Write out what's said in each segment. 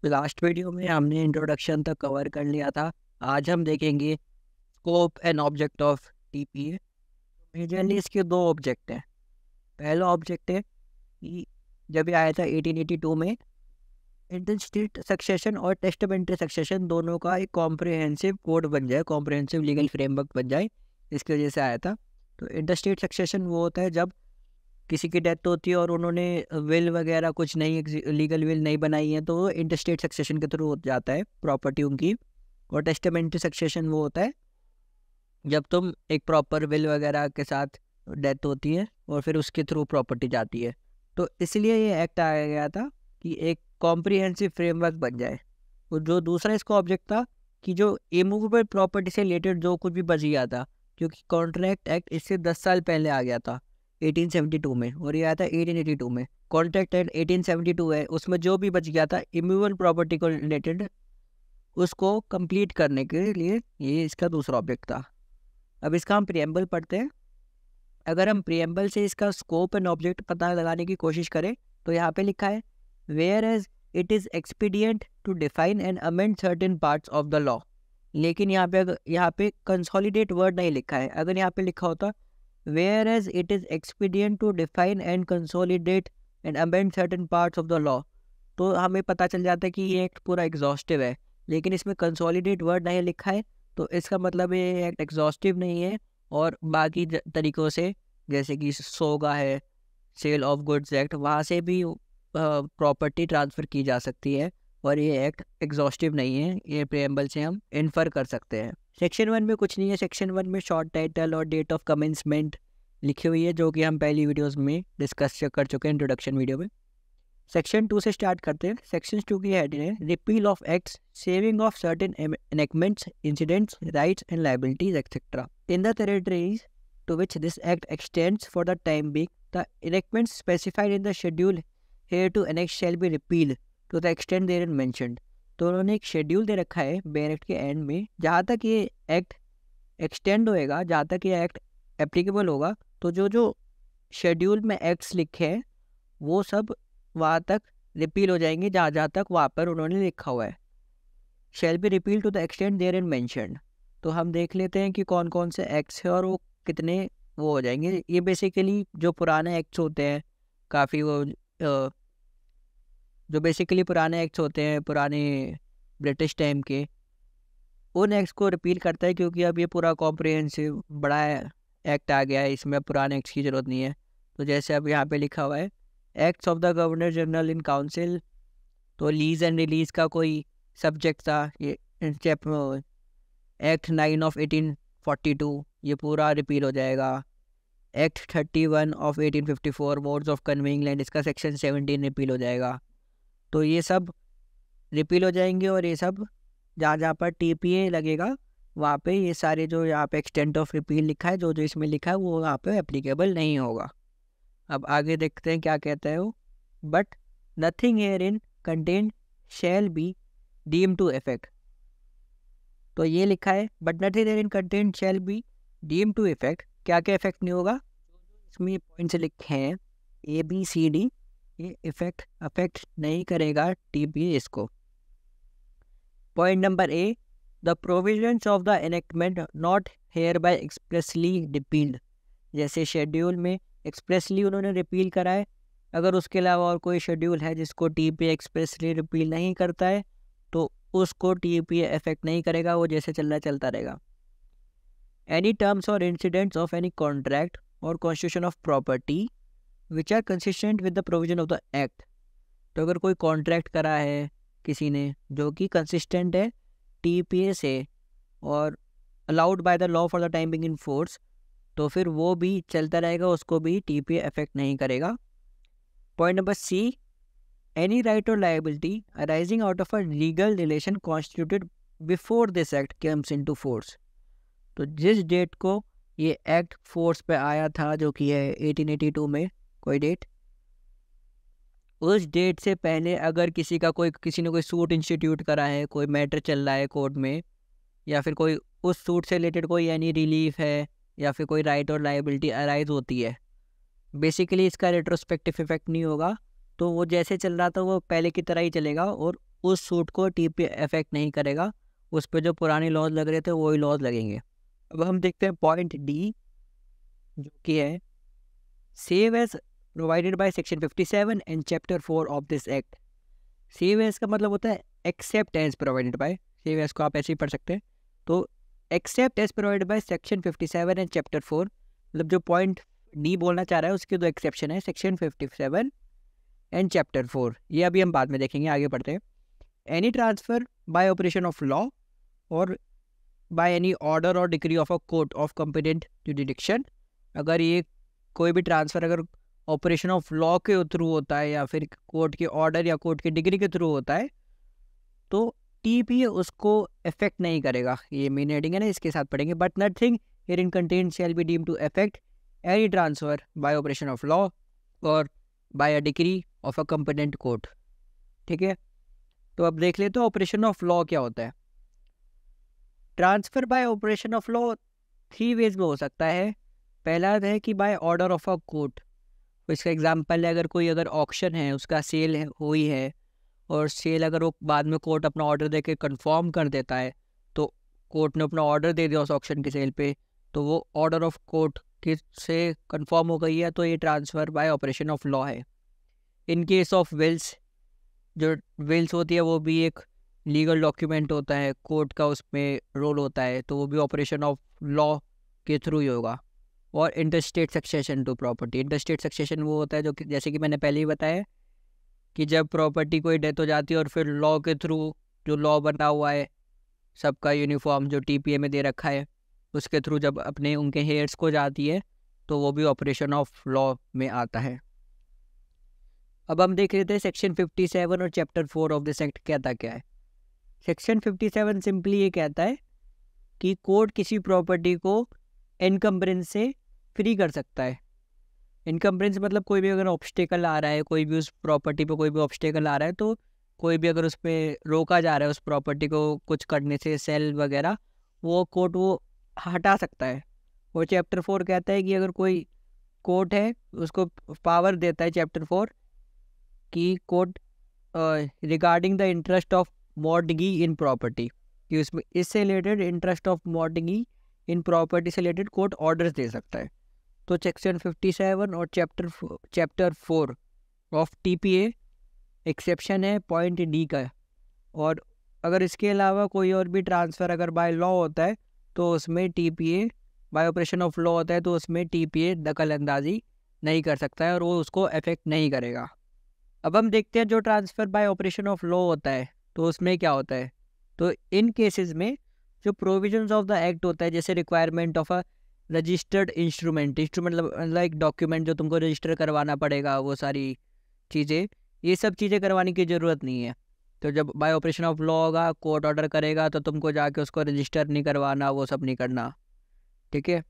Last video में हमने introduction तक कवर कर लिया था। आज हम देखेंगे scope and object of TPA. Majorly इसके दो ऑब्जेक्ट हैं। पहला ऑब्जेक्ट है कि जब ये आया था 1882 में, इंटरस्टेट सक्सेशन और टेस्टामेंट्री सक्सेशन दोनों का एक कॉम्प्रिहेंसिव कोड बन जाए, कॉम्प्रिहेंसिव लीगल फ्रेमवर्क बन जाए, इसकी वजह से आया था। तो इंटरस्टेट सक्सेशन वो होता है जब किसी की डेथ होती है और उन्होंने विल वगैरह कुछ नहीं, लीगल विल नहीं बनाई है, तो वो इंटरस्टेट सक्सेशन के थ्रू हो जाता है प्रॉपर्टी उनकी। और टेस्टामेंट्री सक्सेशन वो होता है जब तुम एक प्रॉपर विल वगैरह के साथ डेथ होती है और फिर उसके थ्रू प्रॉपर्टी जाती है। तो इसलिए ये एक्ट आया गया था कि एक कॉम्प्रिहेंसिव फ्रेमवर्क बन जाए। और जो दूसरा इसका ऑब्जेक्ट था कि जो इमूवेबल प्रॉपर्टी से रिलेटेड जो कुछ भी बच गया था, क्योंकि कॉन्ट्रैक्ट एक्ट इससे 10 साल पहले आ गया था 1872 में, और ये आया था 1882 में। कॉन्ट्रैक्ट एक्ट 1872 है, उसमें जो भी बच गया था इमूवेबल प्रॉपर्टी को रिलेटेड, उसको कंप्लीट करने के लिए ये इसका दूसरा ऑब्जेक्ट था। अब इसका हम प्रिएम्बल पढ़ते हैं। अगर हम प्रिएम्बल से इसका स्कोप एंड ऑब्जेक्ट पता लगाने की कोशिश करें तो यहाँ पे लिखा है whereas it is expedient to define and amend certain parts of the law. लेकिन यहाँ पे कंसोलिडेट वर्ड नहीं लिखा है। अगर यहाँ पे लिखा होता whereas it is expedient to define and consolidate and amend certain parts of the law, तो हमें पता चल जाता है कि ये एक्ट पूरा एग्जॉस्टिव है। लेकिन इसमें कंसोलिडेट वर्ड नहीं लिखा है, तो इसका मतलब ये एक्ट एग्जॉस्टिव नहीं है। और बाकी तरीक़ों से, जैसे कि सोगा है, सेल ऑफ गुड्स एक्ट, वहाँ से भी प्रॉपर्टी ट्रांसफ़र की जा सकती है। और ये एक्ट एग्जॉस्टिव नहीं है, ये प्रेम्बल से हम इन्फर कर सकते हैं। सेक्शन 1 में कुछ नहीं है। सेक्शन 1 में शॉर्ट टाइटल और डेट ऑफ कमेंसमेंट लिखी हुई है, जो कि हम पहली वीडियोज़ में डिस्कस कर चुके हैं इंट्रोडक्शन वीडियो में। सेक्शन 2 से स्टार्ट करते हैं। सेक्शन 2 की हेडिंग है repeal of acts, saving of certain enactments, incidents, rights and liabilities etcetera in the territories to which this act extends for the time being, the enactments specified in the schedule here to annex shall be repealed to the extent therein mentioned। तो उन्होंने एक schedule दे रखा है bare act के and में, जहाँ तक ये एक्ट एक्सटेंड होएगा, जहाँ तक ये एक्ट एप्लीकेबल होगा, तो जो जो शेड्यूल में एक्ट्स लिखे हैं वो सब वहाँ तक रिपील हो जाएंगे, जहाँ जहाँ तक वहाँ पर उन्होंने लिखा हुआ है। Shall be repeal to the extent therein mentioned. तो हम देख लेते हैं कि कौन कौन से एक्ट्स हैं और वो कितने वो हो जाएंगे। ये बेसिकली जो पुराने एक्ट्स होते हैं, काफ़ी वो जो बेसिकली पुराने एक्ट्स होते हैं पुराने ब्रिटिश टाइम के, उन एक्ट्स को रिपील करता है, क्योंकि अब ये पूरा कॉम्प्रिहेंसिव बड़ा एक्ट आ गया है, इसमें पुराने एक्ट्स की ज़रूरत नहीं है। तो जैसे अब यहाँ पे लिखा हुआ है acts of the governor general in council, तो लीज एंड रिलीज का कोई सब्जेक्ट था, ये एक्ट 9 ऑफ 1842, ये पूरा रिपील हो जाएगा। Act 31 of 1854 modes of conveying land, इसका सेक्शन 17 रिपील हो जाएगा। तो ये सब रिपील हो जाएंगे, और ये सब जहाँ जहाँ पर टीपीए लगेगा वहाँ पे ये सारे जो यहाँ पे एक्सटेंट ऑफ रिपील लिखा है, जो जो इसमें लिखा है वो वहाँ पे एप्लीकेबल नहीं होगा। अब आगे देखते हैं क्या कहता है वो। But nothing herein contained shall be deem to effect. तो ये लिखा है but nothing herein contained shall be deem to effect. क्या क्या इफेक्ट नहीं होगा, इसमें पॉइंट से लिखे हैं ABCD, ये इफेक्ट अफेक्ट नहीं करेगा टीपीए इसको। Point number A, the provisions of the enactment not hereby expressly repealed. जैसे शेड्यूल में एक्सप्रेसली उन्होंने रिपील करा है, अगर उसके अलावा और कोई शेड्यूल है जिसको टीपीए एक्सप्रेसली रिपील नहीं करता है, तो उसको टीपीए इफेक्ट नहीं करेगा, वो जैसे चल रहा है चलता रहेगा। Any terms or incidents of any contract or constitution of property which are consistent with the provision of the act. तो अगर कोई कॉन्ट्रैक्ट करा है किसी ने जो कि कंसिस्टेंट है टीपीए से और allowed by the law for the time being in force, तो फिर वो भी चलता रहेगा, उसको भी टीपीए इफेक्ट नहीं करेगा। Point number C, any right और liability arising out of a legal relation constituted before this act comes into force. तो जिस डेट को ये एक्ट फोर्स पे आया था, जो कि है 1882 में कोई डेट, उस डेट से पहले अगर किसी ने कोई सूट इंस्टीट्यूट करा है, कोई मैटर चल रहा है कोर्ट में, या फिर कोई उस सूट से रिलेटेड कोई एनी रिलीफ है या फिर कोई राइट और लायबिलिटी अराइज होती है, बेसिकली इसका रेट्रोस्पेक्टिव इफेक्ट नहीं होगा। तो वो जैसे चल रहा था वो पहले की तरह ही चलेगा और उस सूट को टीपीए अफेक्ट नहीं करेगा। उस पर जो पुराने लॉज लग रहे थे वही लॉज लगेंगे। अब हम देखते हैं पॉइंट डी, जो कि है save as provided by section 57 and chapter 4 of this act. Save as का मतलब होता है except as provided by, save as को आप ऐसे ही पढ़ सकते हैं। तो except as provided by section 57 and chapter 4, मतलब जो पॉइंट डी बोलना चाह रहा है उसके दो एक्सेप्शन है, सेक्शन 57 एंड चैप्टर 4। ये अभी हम बाद में देखेंगे, आगे पढ़ते हैं। Any transfer by operation of law और बाय एनी ऑर्डर और decree of a court of competent जुडिक्शन, अगर ये कोई भी ट्रांसफ़र अगर ऑपरेशन ऑफ लॉ के थ्रू होता है या फिर कोर्ट के ऑर्डर या कोर्ट की डिग्री के थ्रू होता है, तो टीपीए उसको अफेक्ट नहीं करेगा। ये मेन हेडिंग है ना, इसके साथ पढ़ेंगे। But nothing herein contained shall be deemed to affect any transfer by operation of law और by a decree of a competent court. ठीक है, तो अब देख लेते हो ऑपरेशन ऑफ लॉ क्या होता है। Transfer by operation of law 3 ways में हो सकता है। पहला है कि by order of a court. तो इसका एग्जांपल है, अगर ऑक्शन है, उसका सेल हुई है और सेल अगर वो बाद में कोर्ट अपना ऑर्डर दे के कन्फर्म कर देता है, तो कोर्ट ने अपना ऑर्डर दे दिया उस ऑक्शन की सेल पे, तो वो ऑर्डर ऑफ कोर्ट के से कन्फर्म हो गई है, तो ये transfer bye operation of law है। इन केस ऑफ विल्स, जो विल्स होती है वो भी एक लीगल डॉक्यूमेंट होता है, कोर्ट का उसमें रोल होता है, तो वो भी ऑपरेशन ऑफ लॉ के थ्रू ही होगा। और intestate succession to property, intestate succession वो होता है जो कि जैसे कि मैंने पहले ही बताया कि जब प्रॉपर्टी कोई डेथ हो जाती है और फिर लॉ के थ्रू जो लॉ बना हुआ है सबका यूनिफॉर्म जो टीपीए में दे रखा है, उसके थ्रू जब अपने उनके हेयर्स को जाती है, तो वो भी ऑपरेशन ऑफ लॉ में आता है। अब हम देख लेते हैं सेक्शन 57 और चैप्टर 4 ऑफ दिस एक्ट कहता क्या है। सेक्शन 57 सिंपली ये कहता है कि कोर्ट किसी प्रॉपर्टी को इनकम्बरेंस से फ्री कर सकता है। इनकम्बरेंस मतलब कोई भी अगर ऑब्स्टेकल आ रहा है, कोई भी उस प्रॉपर्टी पे कोई भी ऑब्स्टेकल आ रहा है, तो कोई भी अगर उस पर रोका जा रहा है उस प्रॉपर्टी को कुछ करने से, सेल वगैरह, वो कोर्ट वो हटा सकता है। और चैप्टर 4 कहता है कि अगर कोई कोर्ट है उसको पावर देता है चैप्टर 4 कि court regarding the interest of mortgagee in property, कि उसमें इससे related interest of mortgagee in property से रिलेटेड कोर्ट ऑर्डर्स दे सकता है। तो सेक्शन 57 और चैप्टर 4 ऑफ टीपीए एक्सेप्शन है पॉइंट डी का। और अगर इसके अलावा कोई और भी ट्रांसफ़र अगर बाय लॉ होता है तो उसमें TPA, bye operation of law होता है तो उसमें टीपीए दखल अंदाजी नहीं कर सकता है और वो उसको अफेक्ट नहीं करेगा। अब हम देखते हैं जो transfer bye operation of law होता है तो उसमें क्या होता है। तो इन केसेस में जो प्रोविजंस ऑफ द एक्ट होता है, जैसे requirement of a registered instrument मतलब एक डॉक्यूमेंट जो तुमको रजिस्टर करवाना पड़ेगा, वो सारी चीज़ें, ये सब चीज़ें करवाने की ज़रूरत नहीं है। तो जब बाय ऑपरेशन ऑफ लॉ होगा, कोर्ट ऑर्डर करेगा, तो तुमको जाके उसको रजिस्टर नहीं करवाना, वो सब नहीं करना। ठीक है,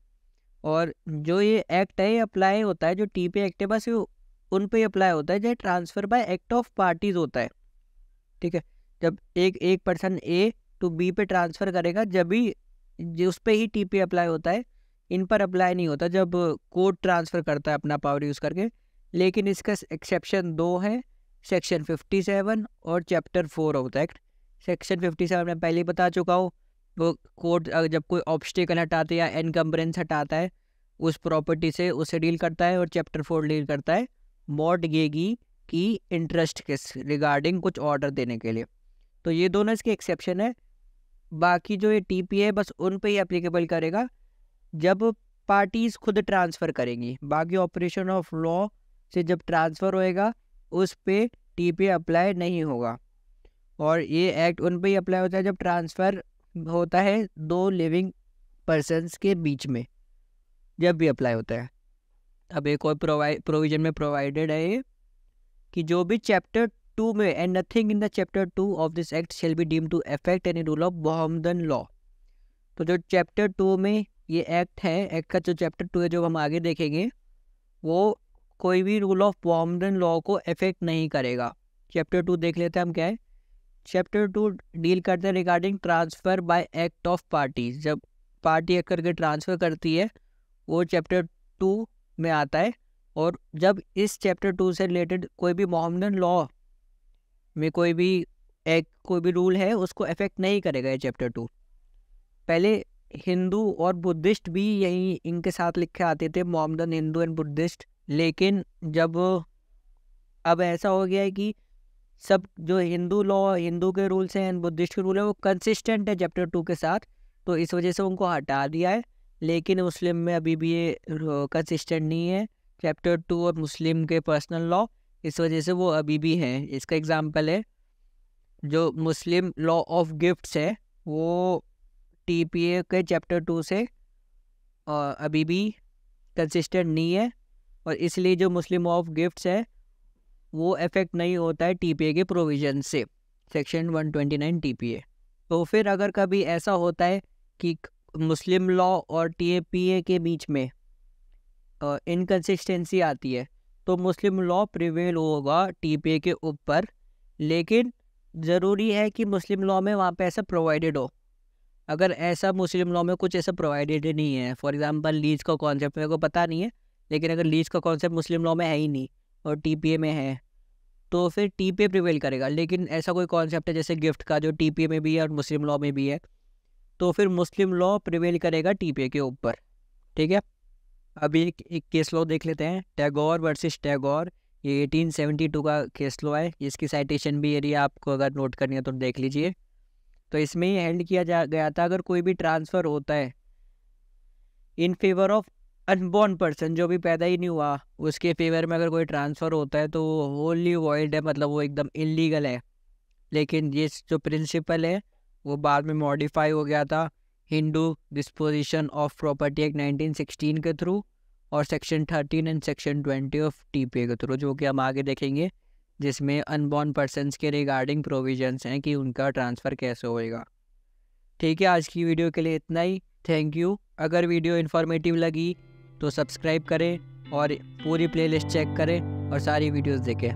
और जो ये एक्ट है ये अप्लाई होता है, जो टीपीए एक्ट है बस ये उन पे अप्लाई होता है जो transfer bye act of parties होता है। ठीक है, जब एक पर्सन ए टू बी पे ट्रांसफ़र करेगा जब भी उस पर ही टीपीए अप्लाई होता है, इन पर अप्लाई नहीं होता जब कोर्ट ट्रांसफ़र करता है अपना पावर यूज़ करके। लेकिन इसका एक्सेप्शन 2 है, सेक्शन 57 और chapter 4 of the act. Section 57 मैं पहले ही बता चुका हूँ, वो कोर्ट जब कोई ऑब्स्टिकल हटाता है या एनकम्बरेंस हटाता है उस प्रॉपर्टी से, उसे डील करता है। और चैप्टर 4 डील करता है मॉर्टगेगी की इंटरेस्ट के रिगार्डिंग कुछ ऑर्डर देने के लिए। तो ये दोनों इसके एक्सेप्शन है। बाकी जो ये टीपीए है बस उन पे ही एप्लीकेबल करेगा जब पार्टीज खुद ट्रांसफ़र करेंगी। बाकी ऑपरेशन ऑफ लॉ से जब ट्रांसफ़र होएगा उस पे टीपीए अप्लाई नहीं होगा। और ये एक्ट उन पे ही अप्लाई होता है जब ट्रांसफ़र होता है 2 लिविंग पर्सन्स के बीच में, जब भी अप्लाई होता है। अब एक और प्रोविजन में प्रोवाइडेड है ये कि जो भी चैप्टर 2 में and nothing in the chapter 2 of this act shall be deemed to affect any rule of Mohammedan law. तो जो चैप्टर 2 में ये एक्ट है, एक्ट का जो चैप्टर 2 है जो हम आगे देखेंगे, वो कोई भी रूल ऑफ मोहम्मदन लॉ को अफेक्ट नहीं करेगा। चैप्टर 2 देख लेते हैं हम क्या है। चैप्टर 2 डील करते हैं regarding transfer bye act of parties. जब पार्टी एक करके ट्रांसफ़र करती है वो चैप्टर 2 में आता है। और जब इस चैप्टर 2 से रिलेटेड कोई भी मोहम्मदन लॉ में कोई भी रूल है उसको अफेक्ट नहीं करेगा ये चैप्टर 2। पहले हिंदू और बुद्धिस्ट भी यही इनके साथ लिखे आते थे, मोहम्मदन हिंदू एंड बुद्धिस्ट। लेकिन जब अब ऐसा हो गया है कि सब जो हिंदू लॉ, हिंदू के रूल्स हैं एंड बुद्धिस्ट के रूल है वो कंसिस्टेंट है चैप्टर 2 के साथ, तो इस वजह से उनको हटा दिया है। लेकिन मुस्लिम में अभी भी ये कंसिस्टेंट नहीं है चैप्टर 2 और मुस्लिम के पर्सनल लॉ, इस वजह से वो अभी भी हैं। इसका एग्जांपल है जो मुस्लिम लॉ ऑफ गिफ्ट्स है वो टीपीए के चैप्टर 2 से अभी भी कंसिस्टेंट नहीं है, और इसलिए जो मुस्लिम लॉ ऑफ गिफ्ट्स है वो अफेक्ट नहीं होता है टीपीए के प्रोविजन से, सेक्शन 129 टीपीए। तो फिर अगर कभी ऐसा होता है कि मुस्लिम लॉ और टीपीए के बीच में इनकन्सिस्टेंसी आती है तो मुस्लिम लॉ प्रिवेल होगा टीपीए के ऊपर। लेकिन ज़रूरी है कि मुस्लिम लॉ में वहाँ पे ऐसा प्रोवाइडेड हो। अगर ऐसा मुस्लिम लॉ में कुछ ऐसा प्रोवाइडेड नहीं है, फॉर एग्जांपल लीज का कॉन्सेप्ट मेरे को पता नहीं है, लेकिन अगर लीज का कॉन्सेप्ट मुस्लिम लॉ में है ही नहीं और टीपीए में है तो फिर टीपीए प्रिवेल करेगा। लेकिन ऐसा कोई कॉन्सेप्ट है जैसे गिफ्ट का जो टीपीए में भी है और मुस्लिम लॉ में भी है, तो फिर मुस्लिम लॉ प्रिवेल करेगा टीपीए के ऊपर। ठीक है, अभी एक केस लॉ देख लेते हैं, टैगोर वर्सेस टैगोर। ये 1872 का केस लॉ है, इसकी साइटेशन भी यदि आपको अगर नोट करनी है तो देख लीजिए। तो इसमें ये हैंड किया गया था अगर कोई भी ट्रांसफ़र होता है in favour of unborn person, जो भी पैदा ही नहीं हुआ उसके फेवर में अगर कोई ट्रांसफ़र होता है तो वो होली वॉइड है, मतलब वो एकदम इलीगल है। लेकिन ये जो प्रिंसिपल है वो बाद में मॉडिफाई हो गया था Hindu disposition of property act 1916 के थ्रू और section 13 and section 20 of TPA के थ्रू, जो कि हम आगे देखेंगे, जिसमें अनबॉर्न पर्सनस के रिगार्डिंग प्रोविजंस हैं कि उनका ट्रांसफ़र कैसे होएगा। ठीक है, आज की वीडियो के लिए इतना ही। Thank you. अगर वीडियो इन्फॉर्मेटिव लगी तो सब्सक्राइब करें और पूरी प्लेलिस्ट चेक करें और सारी वीडियोस देखें।